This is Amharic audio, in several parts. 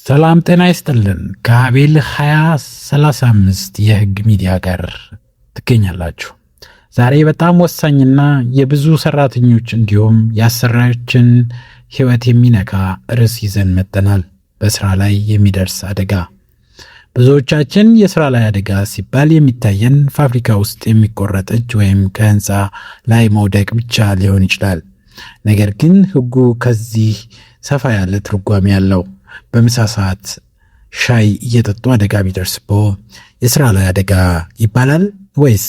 ሰላም ጤና ይስጥልን። ከአቤል 2035 የህግ ሚዲያ ጋር ትገኛላችሁ። ዛሬ በጣም ወሳኝና የብዙ ሰራተኞች እንዲሁም የአሰሪዎችን ህይወት የሚነካ ርዕስ ይዘን መጥተናል። በስራ ላይ የሚደርስ አደጋ። ብዙዎቻችን የስራ ላይ አደጋ ሲባል የሚታየን ፋብሪካ ውስጥ የሚቆረጥ እጅ ወይም ከህንፃ ላይ መውደቅ ብቻ ሊሆን ይችላል። ነገር ግን ህጉ ከዚህ ሰፋ ያለ ትርጓሜ ያለው። በምሳ ሰዓት ሻይ እየጠጡ አደጋ ቢደርስቦ የስራ ላይ አደጋ ይባላል ወይስ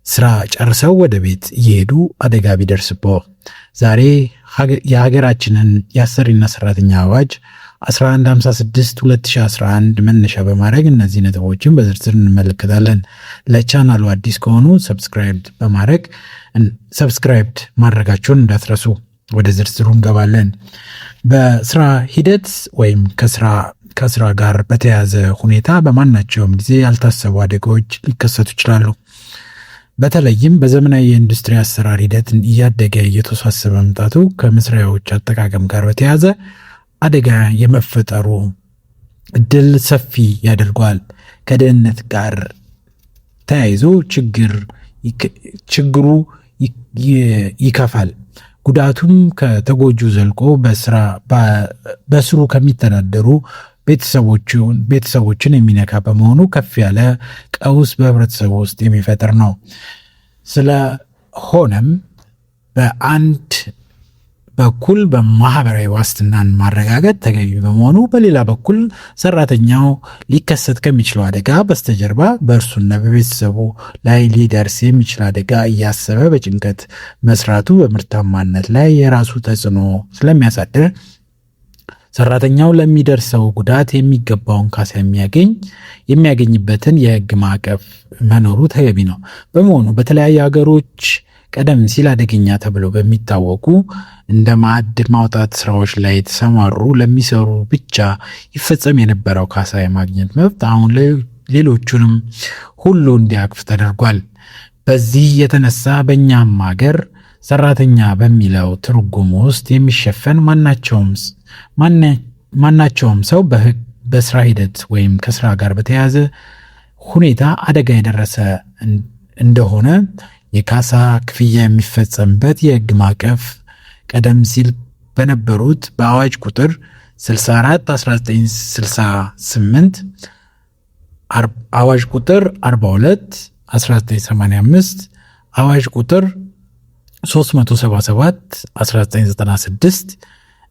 ስራ ጨርሰው ወደ ቤት እየሄዱ አደጋ ቢደርስቦ? ዛሬ የሀገራችንን የአሰሪና ሰራተኛ አዋጅ 1156/2011 መነሻ በማድረግ እነዚህ ነጥቦችን በዝርዝር እንመለከታለን። ለቻናሉ አዲስ ከሆኑ ሰብስክራይብ ማድረጋችሁን እንዳትረሱ። ወደ ዝርዝሩ እንገባለን። በስራ ሂደት ወይም ከስራ ጋር በተያያዘ ሁኔታ በማናቸውም ጊዜ ያልታሰቡ አደጋዎች ሊከሰቱ ይችላሉ። በተለይም በዘመናዊ የኢንዱስትሪ አሰራር ሂደት እያደገ እየተወሳሰበ መምጣቱ ከመስሪያዎች አጠቃቀም ጋር በተያያዘ አደጋ የመፈጠሩ እድል ሰፊ ያደርገዋል። ከደህንነት ጋር ተያይዞ ችግሩ ይከፋል። ጉዳቱም ከተጎጁ ዘልቆ በስሩ ከሚተዳደሩ ቤተሰቦችን የሚነካ በመሆኑ ከፍ ያለ ቀውስ በህብረተሰቡ ውስጥ የሚፈጥር ነው። ስለሆነም በአንድ በኩል በማህበራዊ ዋስትናን ማረጋገጥ ተገቢ በመሆኑ፣ በሌላ በኩል ሰራተኛው ሊከሰት ከሚችለው አደጋ በስተጀርባ በእርሱና በቤተሰቡ ላይ ሊደርስ የሚችል አደጋ እያሰበ በጭንቀት መስራቱ በምርታማነት ላይ የራሱ ተጽዕኖ ስለሚያሳድር ሰራተኛው ለሚደርሰው ጉዳት የሚገባውን ካሳ የሚያገኝበትን የህግ ማዕቀፍ መኖሩ ተገቢ ነው። በመሆኑ በተለያዩ ሀገሮች ቀደም ሲል አደገኛ ተብለው በሚታወቁ እንደ ማዕድን ማውጣት ስራዎች ላይ የተሰማሩ ለሚሰሩ ብቻ ይፈጸም የነበረው ካሳ የማግኘት መብት አሁን ሌሎቹንም ሁሉ እንዲያቅፍ ተደርጓል። በዚህ የተነሳ በእኛም ሀገር ሰራተኛ በሚለው ትርጉም ውስጥ የሚሸፈን ማናቸውም ሰው በስራ ሂደት ወይም ከስራ ጋር በተያያዘ ሁኔታ አደጋ የደረሰ እንደሆነ የካሳ ክፍያ የሚፈጸምበት የህግ ማዕቀፍ ቀደም ሲል በነበሩት በአዋጅ ቁጥር 64/1968፣ አዋጅ ቁጥር 42/1985፣ አዋጅ ቁጥር 377/1996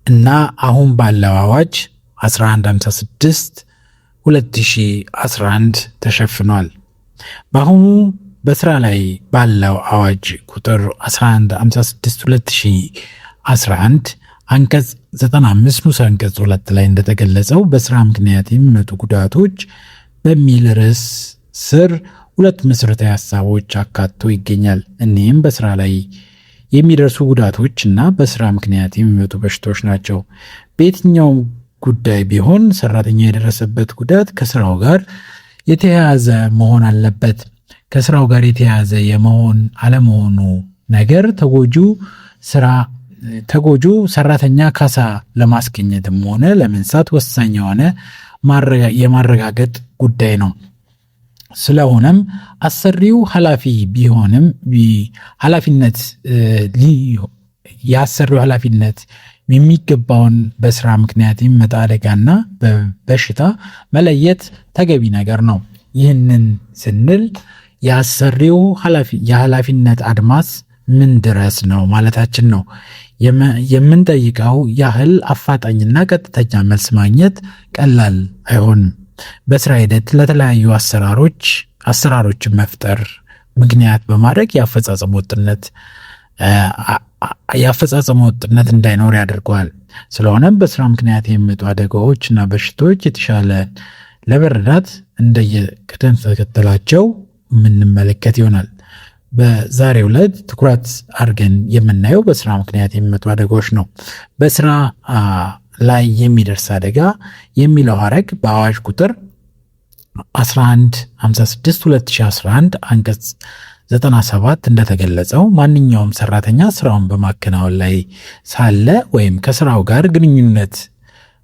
እና አሁን ባለው አዋጅ 1156/2011 ተሸፍኗል። በአሁኑ በስራ ላይ ባለው አዋጅ ቁጥር 1156/2011 አንቀጽ 95 ንዑስ አንቀጽ 2 ላይ እንደተገለጸው በስራ ምክንያት የሚመጡ ጉዳቶች በሚል ርዕስ ስር ሁለት መሰረታዊ ሀሳቦች አካቶ ይገኛል። እኒህም በስራ ላይ የሚደርሱ ጉዳቶች እና በስራ ምክንያት የሚመጡ በሽታዎች ናቸው። በየትኛው ጉዳይ ቢሆን ሰራተኛ የደረሰበት ጉዳት ከስራው ጋር የተያያዘ መሆን አለበት። ከስራው ጋር የተያያዘ የመሆን አለመሆኑ ነገር ተጎጂው ሰራተኛ ካሳ ለማስገኘትም ሆነ ለመንሳት ወሳኝ የሆነ የማረጋገጥ ጉዳይ ነው። ስለሆነም አሰሪው ኃላፊ ቢሆንም የአሰሪው ኃላፊነት የሚገባውን በስራ ምክንያት የሚመጣ አደጋና በሽታ መለየት ተገቢ ነገር ነው። ይህንን ስንል የአሰሪው የኃላፊነት አድማስ ምን ድረስ ነው ማለታችን ነው። የምንጠይቀው ያህል አፋጣኝና ቀጥተኛ መልስ ማግኘት ቀላል አይሆንም። በስራ ሂደት ለተለያዩ አሰራሮችን መፍጠር ምክንያት በማድረግ የአፈጻጸም ወጥነት እንዳይኖር ያደርገዋል። ስለሆነም በስራ ምክንያት የሚመጡ አደጋዎች እና በሽታዎች የተሻለ ለመረዳት እንደየቅደም ተከተላቸው የምንመለከት ይሆናል። በዛሬው ዕለት ትኩረት አድርገን የምናየው በስራ ምክንያት የሚመጡ አደጋዎች ነው። በስራ ላይ የሚደርስ አደጋ የሚለው ሐረግ በአዋጅ ቁጥር 1156/2011 አንቀጽ 97 እንደተገለጸው ማንኛውም ሰራተኛ ስራውን በማከናወን ላይ ሳለ ወይም ከስራው ጋር ግንኙነት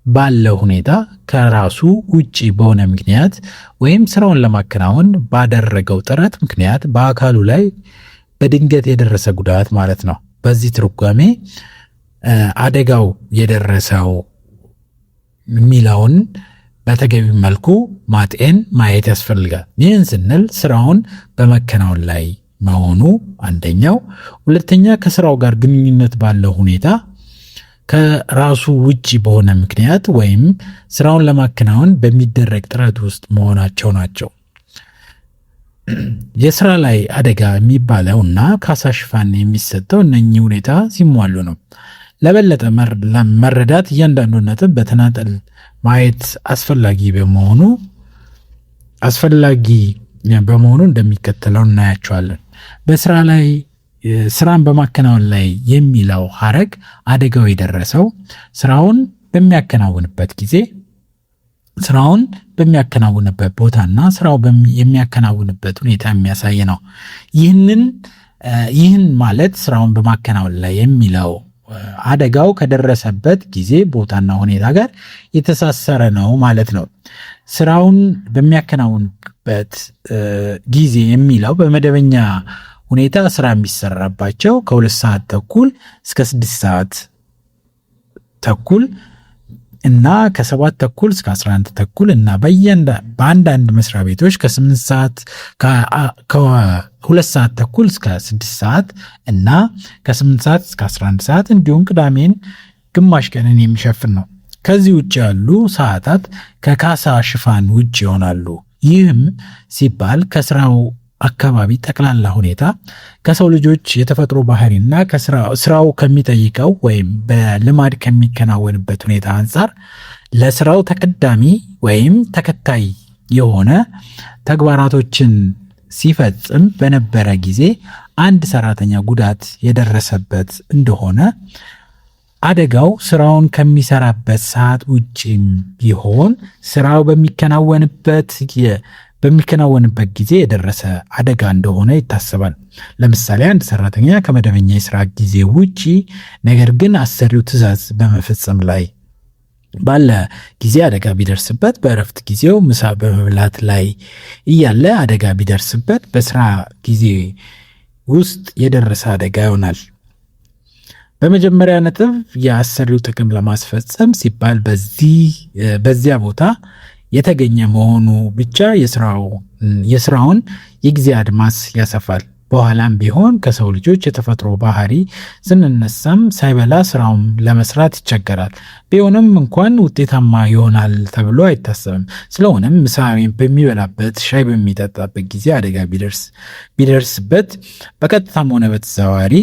ባለው ሁኔታ ከራሱ ውጪ በሆነ ምክንያት ወይም ስራውን ለማከናወን ባደረገው ጥረት ምክንያት በአካሉ ላይ በድንገት የደረሰ ጉዳት ማለት ነው። በዚህ ትርጓሜ አደጋው የደረሰው የሚለውን በተገቢ መልኩ ማየት ያስፈልጋል። ይህን ስንል ስራውን በመከናወን ላይ መሆኑ አንደኛው፣ ሁለተኛ ከስራው ጋር ግንኙነት ባለው ሁኔታ ከራሱ ውጪ በሆነ ምክንያት ወይም ስራውን ለማከናወን በሚደረግ ጥረት ውስጥ መሆናቸው ናቸው። የስራ ላይ አደጋ የሚባለው እና ካሳ ሽፋን የሚሰጠው እነኚህ ሁኔታ ሲሟሉ ነው። ለበለጠ መረዳት እያንዳንዱን ነጥብ በተናጠል ማየት አስፈላጊ በመሆኑ እንደሚከተለው እናያቸዋለን። በስራ ላይ ስራን በማከናወን ላይ የሚለው ሐረግ አደጋው የደረሰው ስራውን በሚያከናውንበት ጊዜ፣ ስራውን በሚያከናውንበት ቦታና ስራው የሚያከናውንበት ሁኔታ የሚያሳይ ነው። ይህን ማለት ስራውን በማከናወን ላይ የሚለው አደጋው ከደረሰበት ጊዜ፣ ቦታና ሁኔታ ጋር የተሳሰረ ነው ማለት ነው። ስራውን በሚያከናውንበት ጊዜ የሚለው በመደበኛ ሁኔታ ስራ የሚሰራባቸው ከ2 ሰዓት ተኩል እስከ 6 ሰዓት ተኩል እና ከ7 ተኩል እስከ 11 ተኩል እና በአንዳንድ መስሪያ ቤቶች ከ8 ሰዓት ከ2 ሰዓት ተኩል እስከ 6 ሰዓት እና ከ8 ሰዓት እስከ 11 ሰዓት እንዲሁም ቅዳሜን ግማሽ ቀንን የሚሸፍን ነው። ከዚህ ውጭ ያሉ ሰዓታት ከካሳ ሽፋን ውጭ ይሆናሉ። ይህም ሲባል ከስራው አካባቢ ጠቅላላ ሁኔታ፣ ከሰው ልጆች የተፈጥሮ ባህሪና ስራው ከሚጠይቀው ወይም በልማድ ከሚከናወንበት ሁኔታ አንጻር ለስራው ተቀዳሚ ወይም ተከታይ የሆነ ተግባራቶችን ሲፈጽም በነበረ ጊዜ አንድ ሰራተኛ ጉዳት የደረሰበት እንደሆነ አደጋው ስራውን ከሚሰራበት ሰዓት ውጭም ቢሆን ስራው በሚከናወንበት ጊዜ የደረሰ አደጋ እንደሆነ ይታሰባል። ለምሳሌ አንድ ሰራተኛ ከመደበኛ የስራ ጊዜ ውጪ ነገር ግን አሰሪው ትዕዛዝ በመፈጸም ላይ ባለ ጊዜ አደጋ ቢደርስበት፣ በእረፍት ጊዜው ምሳ በመብላት ላይ እያለ አደጋ ቢደርስበት በስራ ጊዜ ውስጥ የደረሰ አደጋ ይሆናል። በመጀመሪያ ነጥብ የአሰሪው ጥቅም ለማስፈጸም ሲባል በዚያ ቦታ የተገኘ መሆኑ ብቻ የስራውን የጊዜ አድማስ ያሰፋል። በኋላም ቢሆን ከሰው ልጆች የተፈጥሮ ባህሪ ስንነሳም ሳይበላ ስራውን ለመስራት ይቸገራል። ቢሆንም እንኳን ውጤታማ ይሆናል ተብሎ አይታሰብም። ስለሆነም ምሳ በሚበላበት፣ ሻይ በሚጠጣበት ጊዜ አደጋ ቢደርስበት በቀጥታም ሆነ በተዘዋዋሪ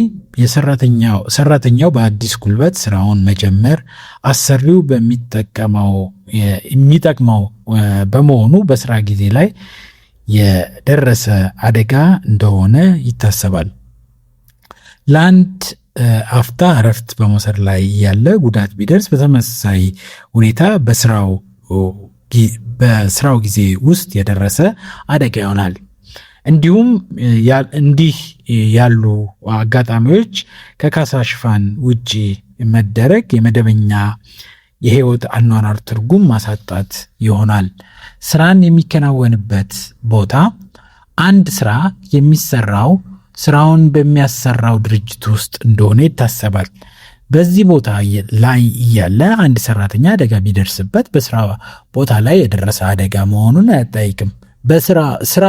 ሰራተኛው በአዲስ ጉልበት ስራውን መጀመር አሰሪው የሚጠቅመው በመሆኑ በስራ ጊዜ ላይ የደረሰ አደጋ እንደሆነ ይታሰባል። ለአንድ አፍታ እረፍት በመውሰድ ላይ ያለ ጉዳት ቢደርስ በተመሳሳይ ሁኔታ በስራው ጊዜ ውስጥ የደረሰ አደጋ ይሆናል። እንዲሁም እንዲህ ያሉ አጋጣሚዎች ከካሳ ሽፋን ውጪ መደረግ የመደበኛ የህይወት አኗኗር ትርጉም ማሳጣት ይሆናል። ስራን የሚከናወንበት ቦታ አንድ ስራ የሚሰራው ስራውን በሚያሰራው ድርጅት ውስጥ እንደሆነ ይታሰባል። በዚህ ቦታ ላይ እያለ አንድ ሰራተኛ አደጋ ቢደርስበት በስራ ቦታ ላይ የደረሰ አደጋ መሆኑን አያጠያይቅም። ስራ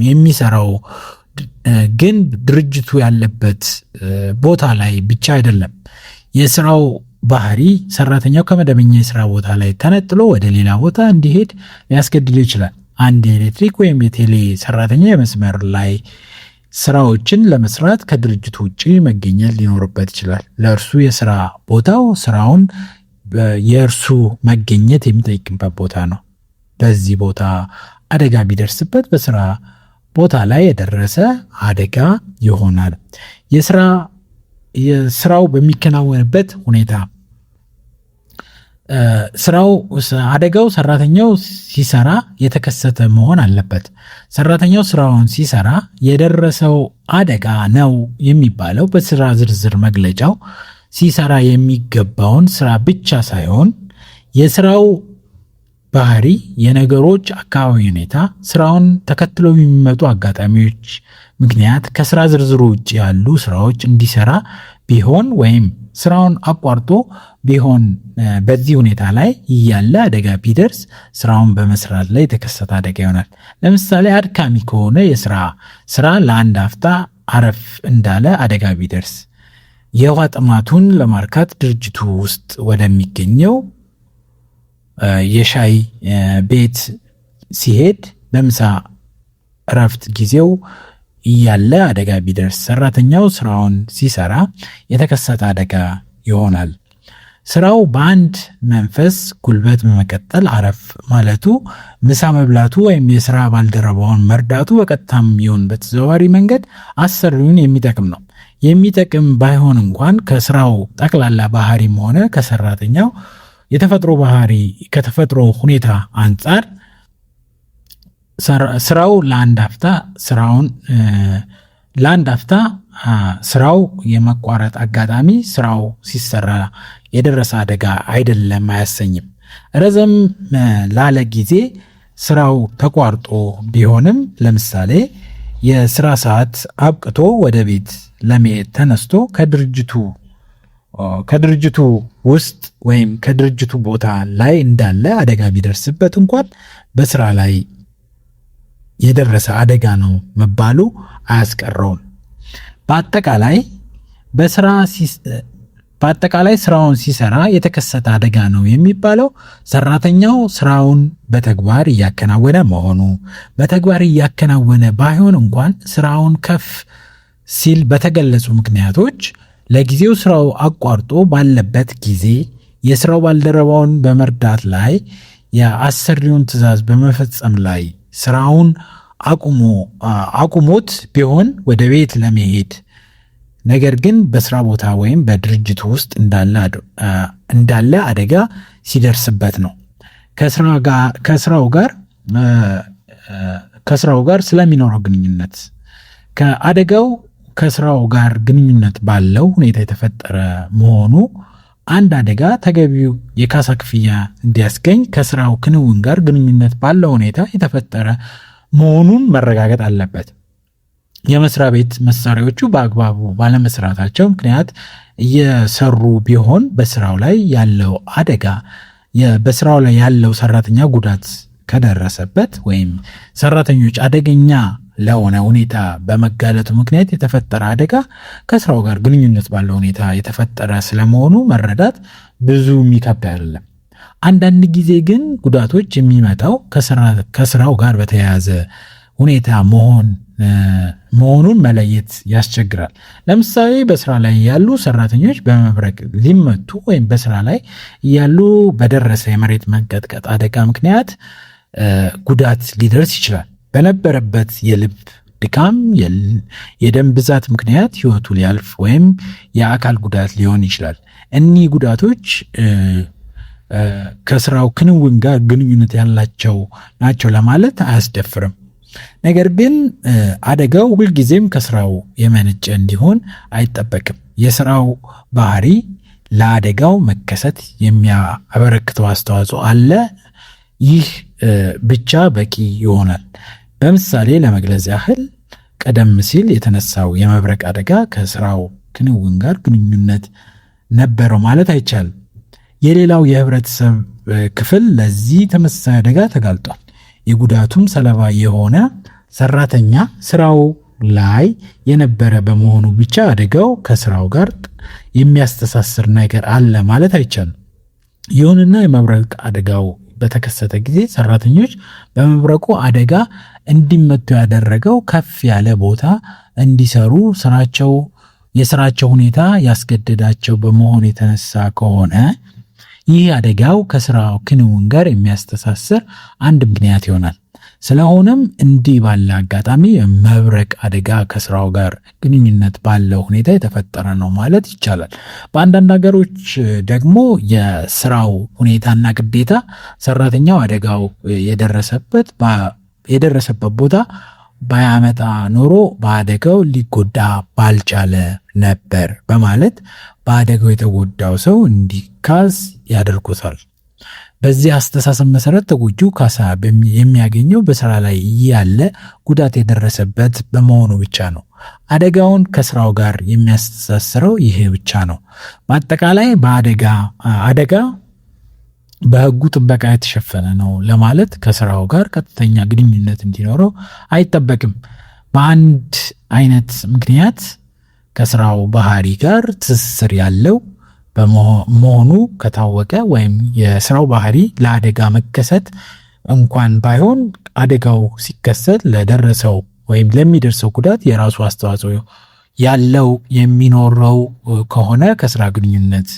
የሚሰራው ግን ድርጅቱ ያለበት ቦታ ላይ ብቻ አይደለም። የስራው ባህሪ ሰራተኛው ከመደበኛ የስራ ቦታ ላይ ተነጥሎ ወደ ሌላ ቦታ እንዲሄድ ሊያስገድድ ይችላል። አንድ የኤሌክትሪክ ወይም የቴሌ ሰራተኛ የመስመር ላይ ስራዎችን ለመስራት ከድርጅቱ ውጭ መገኘት ሊኖርበት ይችላል። ለእርሱ የስራ ቦታው ስራውን የእርሱ መገኘት የሚጠይቅበት ቦታ ነው። በዚህ ቦታ አደጋ ቢደርስበት በስራ ቦታ ላይ የደረሰ አደጋ ይሆናል። የስራው በሚከናወንበት ሁኔታ አደጋው ሰራተኛው ሲሰራ የተከሰተ መሆን አለበት። ሰራተኛው ስራውን ሲሰራ የደረሰው አደጋ ነው የሚባለው በስራ ዝርዝር መግለጫው ሲሰራ የሚገባውን ስራ ብቻ ሳይሆን የስራው ባህሪ፣ የነገሮች አካባቢ ሁኔታ፣ ስራውን ተከትለው የሚመጡ አጋጣሚዎች ምክንያት ከስራ ዝርዝሩ ውጭ ያሉ ስራዎች እንዲሰራ ቢሆን ወይም ስራውን አቋርጦ ቢሆን በዚህ ሁኔታ ላይ እያለ አደጋ ቢደርስ ስራውን በመስራት ላይ የተከሰተ አደጋ ይሆናል። ለምሳሌ አድካሚ ከሆነ ስራ ለአንድ አፍታ አረፍ እንዳለ አደጋ ቢደርስ፣ የውሃ ጥማቱን ለማርካት ድርጅቱ ውስጥ ወደሚገኘው የሻይ ቤት ሲሄድ በምሳ እረፍት ጊዜው እያለ አደጋ ቢደርስ ሰራተኛው ስራውን ሲሰራ የተከሰተ አደጋ ይሆናል። ስራው በአንድ መንፈስ ጉልበት በመቀጠል አረፍ ማለቱ፣ ምሳ መብላቱ ወይም የስራ ባልደረባውን መርዳቱ በቀጥታም ይሁን በተዘዋዋሪ መንገድ አሰሪውን የሚጠቅም ነው። የሚጠቅም ባይሆን እንኳን ከስራው ጠቅላላ ባህሪም ሆነ ከሰራተኛው የተፈጥሮ ባህሪ ከተፈጥሮ ሁኔታ አንጻር ስራው ለአንድ አፍታ ስራው የመቋረጥ አጋጣሚ ስራው ሲሰራ የደረሰ አደጋ አይደለም አያሰኝም። ረዘም ላለ ጊዜ ስራው ተቋርጦ ቢሆንም ለምሳሌ የስራ ሰዓት አብቅቶ ወደ ቤት ለመሄድ ተነስቶ ከድርጅቱ ውስጥ ወይም ከድርጅቱ ቦታ ላይ እንዳለ አደጋ ቢደርስበት እንኳን በስራ ላይ የደረሰ አደጋ ነው መባሉ አያስቀረውም። በአጠቃላይ ስራውን ሲሰራ የተከሰተ አደጋ ነው የሚባለው ሰራተኛው ስራውን በተግባር እያከናወነ መሆኑ፣ በተግባር እያከናወነ ባይሆን እንኳን ስራውን ከፍ ሲል በተገለጹ ምክንያቶች ለጊዜው ስራው አቋርጦ ባለበት ጊዜ የስራው ባልደረባውን በመርዳት ላይ፣ የአሰሪውን ትዕዛዝ በመፈጸም ላይ ስራውን አቁሞት ቢሆን ወደ ቤት ለመሄድ ነገር ግን በስራ ቦታ ወይም በድርጅቱ ውስጥ እንዳለ አደጋ ሲደርስበት ነው። ከስራው ጋር ስለሚኖረው ግንኙነት ከአደጋው ከስራው ጋር ግንኙነት ባለው ሁኔታ የተፈጠረ መሆኑ አንድ አደጋ ተገቢው የካሳ ክፍያ እንዲያስገኝ ከስራው ክንውን ጋር ግንኙነት ባለው ሁኔታ የተፈጠረ መሆኑን መረጋገጥ አለበት። የመስሪያ ቤት መሳሪያዎቹ በአግባቡ ባለመስራታቸው ምክንያት እየሰሩ ቢሆን በስራው ላይ ያለው አደጋ በስራው ላይ ያለው ሰራተኛ ጉዳት ከደረሰበት ወይም ሰራተኞች አደገኛ ለሆነ ሁኔታ በመጋለጡ ምክንያት የተፈጠረ አደጋ ከስራው ጋር ግንኙነት ባለው ሁኔታ የተፈጠረ ስለመሆኑ መረዳት ብዙ የሚከብድ አይደለም። አንዳንድ ጊዜ ግን ጉዳቶች የሚመጣው ከስራው ጋር በተያያዘ ሁኔታ መሆኑን መለየት ያስቸግራል። ለምሳሌ በስራ ላይ ያሉ ሰራተኞች በመብረቅ ሊመቱ ወይም በስራ ላይ ያሉ በደረሰ የመሬት መንቀጥቀጥ አደጋ ምክንያት ጉዳት ሊደርስ ይችላል። በነበረበት የልብ ድካም፣ የደም ብዛት ምክንያት ህይወቱ ሊያልፍ ወይም የአካል ጉዳት ሊሆን ይችላል። እኒህ ጉዳቶች ከስራው ክንውን ጋር ግንኙነት ያላቸው ናቸው ለማለት አያስደፍርም። ነገር ግን አደጋው ሁልጊዜም ከስራው የመነጨ እንዲሆን አይጠበቅም። የስራው ባህሪ ለአደጋው መከሰት የሚያበረክተው አስተዋጽኦ አለ። ይህ ብቻ በቂ ይሆናል። በምሳሌ ለመግለጽ ያህል ቀደም ሲል የተነሳው የመብረቅ አደጋ ከስራው ክንውን ጋር ግንኙነት ነበረው ማለት አይቻልም። የሌላው የህብረተሰብ ክፍል ለዚህ ተመሳሳይ አደጋ ተጋልጧል። የጉዳቱም ሰለባ የሆነ ሰራተኛ ስራው ላይ የነበረ በመሆኑ ብቻ አደጋው ከስራው ጋር የሚያስተሳስር ነገር አለ ማለት አይቻልም። ይሁንና የመብረቅ አደጋው በተከሰተ ጊዜ ሰራተኞች በመብረቁ አደጋ እንዲመቱ ያደረገው ከፍ ያለ ቦታ እንዲሰሩ የስራቸው ሁኔታ ያስገደዳቸው በመሆኑ የተነሳ ከሆነ ይህ አደጋው ከስራው ክንውን ጋር የሚያስተሳስር አንድ ምክንያት ይሆናል። ስለሆነም እንዲህ ባለ አጋጣሚ የመብረቅ አደጋ ከስራው ጋር ግንኙነት ባለው ሁኔታ የተፈጠረ ነው ማለት ይቻላል። በአንዳንድ ሀገሮች ደግሞ የስራው ሁኔታና ግዴታ ሰራተኛው አደጋው የደረሰበት ቦታ ባያመጣ ኖሮ በአደጋው ሊጎዳ ባልቻለ ነበር በማለት በአደጋው የተጎዳው ሰው እንዲካስ ያደርጉታል። በዚህ አስተሳሰብ መሰረት ተጎጂው ካሳ የሚያገኘው በስራ ላይ ያለ ጉዳት የደረሰበት በመሆኑ ብቻ ነው። አደጋውን ከስራው ጋር የሚያስተሳስረው ይሄ ብቻ ነው። በአጠቃላይ አደጋ በሕጉ ጥበቃ የተሸፈነ ነው ለማለት ከስራው ጋር ቀጥተኛ ግንኙነት እንዲኖረው አይጠበቅም። በአንድ አይነት ምክንያት ከስራው ባህሪ ጋር ትስስር ያለው በመሆኑ ከታወቀ ወይም የስራው ባህሪ ለአደጋ መከሰት እንኳን ባይሆን አደጋው ሲከሰት ለደረሰው ወይም ለሚደርሰው ጉዳት የራሱ አስተዋጽኦ ያለው የሚኖረው ከሆነ ከስራ ግንኙነት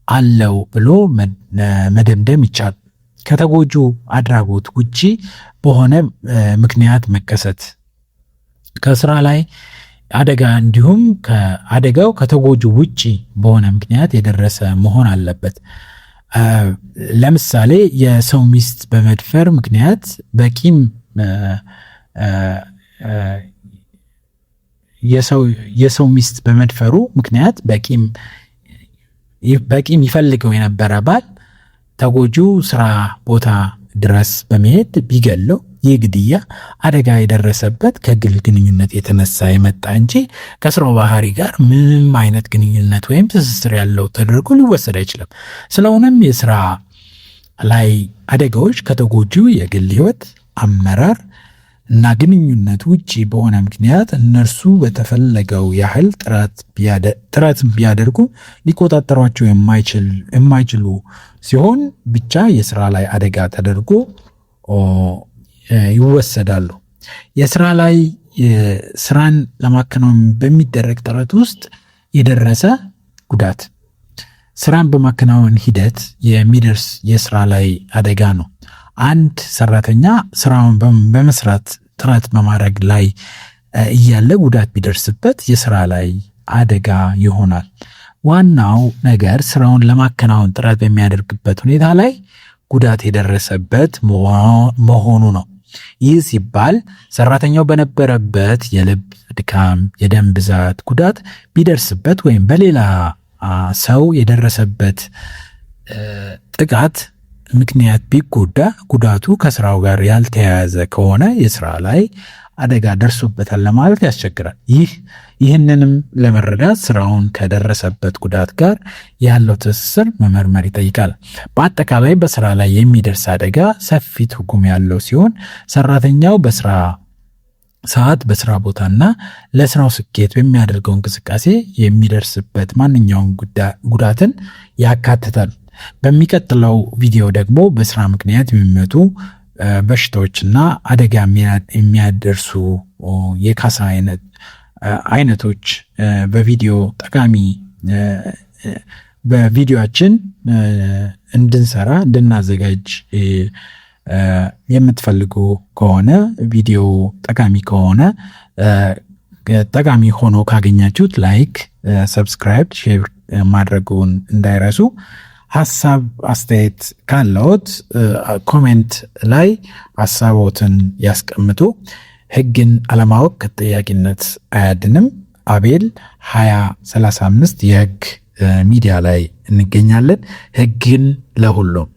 አለው ብሎ መደምደም ይቻላል። ከተጎጂው አድራጎት ውጪ በሆነ ምክንያት መከሰት ከስራ ላይ አደጋ እንዲሁም ከአደጋው ከተጎጂው ውጪ በሆነ ምክንያት የደረሰ መሆን አለበት። ለምሳሌ የሰው ሚስት በመድፈር ምክንያት የሰው ሚስት በመድፈሩ ምክንያት በቂም ይፈልገው የነበረ ባል ተጎጂው ስራ ቦታ ድረስ በመሄድ ቢገለው ይህ ግድያ አደጋ የደረሰበት ከግል ግንኙነት የተነሳ የመጣ እንጂ ከስራው ባህሪ ጋር ምንም አይነት ግንኙነት ወይም ትስስር ያለው ተደርጎ ሊወሰድ አይችልም። ስለሆነም የስራ ላይ አደጋዎች ከተጎጂው የግል ህይወት አመራር እና ግንኙነት ውጪ በሆነ ምክንያት እነርሱ በተፈለገው ያህል ጥረት ቢያደርጉ ሊቆጣጠሯቸው የማይችሉ ሲሆን ብቻ የስራ ላይ አደጋ ተደርጎ ይወሰዳሉ። የስራ ላይ ስራን ለማከናወን በሚደረግ ጥረት ውስጥ የደረሰ ጉዳት ስራን በማከናወን ሂደት የሚደርስ የስራ ላይ አደጋ ነው። አንድ ሰራተኛ ስራውን በመስራት ጥረት በማድረግ ላይ እያለ ጉዳት ቢደርስበት የስራ ላይ አደጋ ይሆናል። ዋናው ነገር ስራውን ለማከናወን ጥረት በሚያደርግበት ሁኔታ ላይ ጉዳት የደረሰበት መሆኑ ነው። ይህ ሲባል ሰራተኛው በነበረበት የልብ ድካም፣ የደም ብዛት ጉዳት ቢደርስበት ወይም በሌላ ሰው የደረሰበት ጥቃት ምክንያት ቢጎዳ ጉዳቱ ከስራው ጋር ያልተያያዘ ከሆነ የስራ ላይ አደጋ ደርሶበታል ለማለት ያስቸግራል። ይህንንም ለመረዳት ስራውን ከደረሰበት ጉዳት ጋር ያለው ትስስር መመርመር ይጠይቃል። በአጠቃላይ በስራ ላይ የሚደርስ አደጋ ሰፊ ትርጉም ያለው ሲሆን ሰራተኛው በስራ ሰዓት በስራ ቦታና ለስራው ስኬት በሚያደርገው እንቅስቃሴ የሚደርስበት ማንኛውም ጉዳትን ያካትታል። በሚቀጥለው ቪዲዮ ደግሞ በስራ ምክንያት የሚመጡ በሽታዎችና አደጋ የሚያደርሱ የካሳ አይነቶች በቪዲዮአችን እንድናዘጋጅ የምትፈልጉ ከሆነ ቪዲዮ ጠቃሚ ሆኖ ካገኛችሁት ላይክ፣ ሰብስክራይብ፣ ሼር ማድረጉን እንዳይረሱ። ሀሳብ አስተያየት ካለዎት ኮሜንት ላይ ሀሳቦትን ያስቀምጡ። ሕግን አለማወቅ ከተጠያቂነት አያድንም። አቤል 2035 የሕግ ሚዲያ ላይ እንገኛለን። ሕግን ለሁሉም